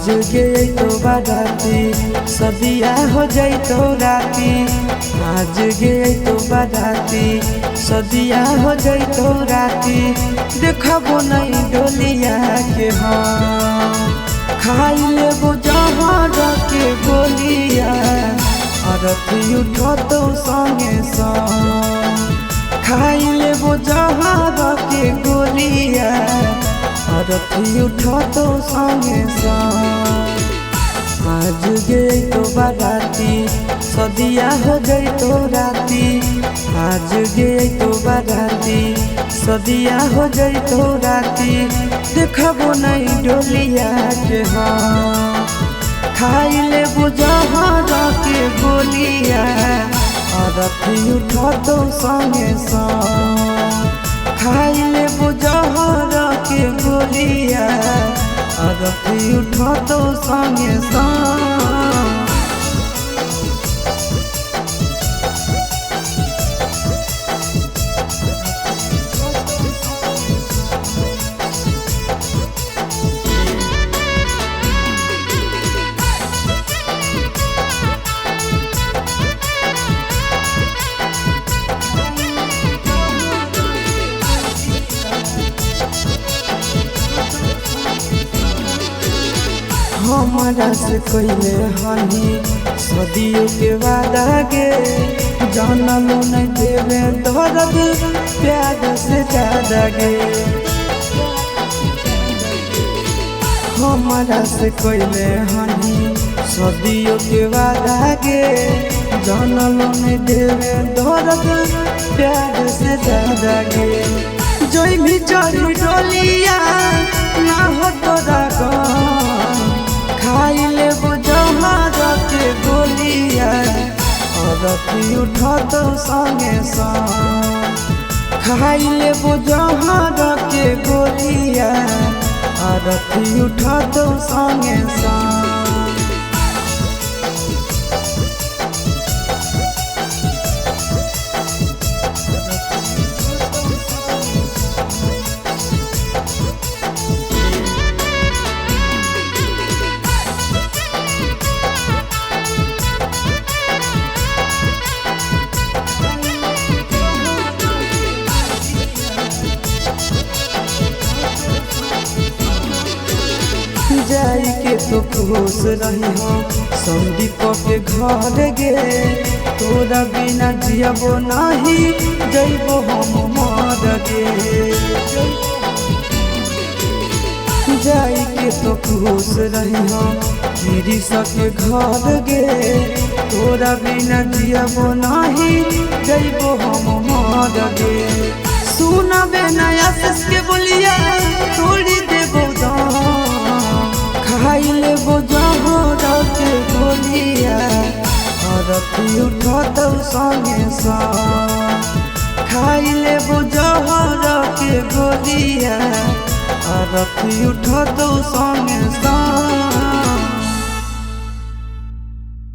आज गए तो बाराती सदिया हो जाई तो राती। आज गए तो बाराती सदिया हो जाई तो राती। देखबो नहीं डोलिया के हम खाई लेबो जहर के गोलिया। अरथी उठो तो संगे संग खाई लेबो जहर के गोलिया। अरथी उठो तो संगे संग आज गए तो बाराती सदिया हो जाई तो राती। आज गए तो बाराती सदिया हो जाई तो राती। देखबो नहीं डोलिया के हम खाई लेबो जहर के गोलिया। अरथी उठो तो संगे संग खाई लेबो जहर के गोलिया। अरथी उठो तो संगे संग हमारा से कोइले हनी सदियों के वादा गे। जानम नहीं देवे दर्द प्यार से ज्यादा गे। हमारा से कोइले हनी सदियों के वादा गे। जानम नहीं देवे दर्द प्यार से ज्यादा गे। जोई भी चढ़ी डोलिया ना हो तोरा खाई लेबो जहर के गोलिया। अरथी उठो तो संगे संग खाई लेबो जहर के गोलिया। अरथी उठो तो संगे संग जाई के तो खुश रही हो संदीप के घर गे। तोरा बिना जियबो नहीं जइबो हम मर गे। जाई के तो खुश रही हो गिरी सके घर गे। तोरा बिना जियबो नहीं जइबो हम मर गे। सुनबे नया सस के बोलिया तोड़ी देबो खाई लेबो जहर के गोलिया। अरथी उठो तो संगे संग खाई लेबो जहर के गोलिया। अरथी उठो तो संगे संग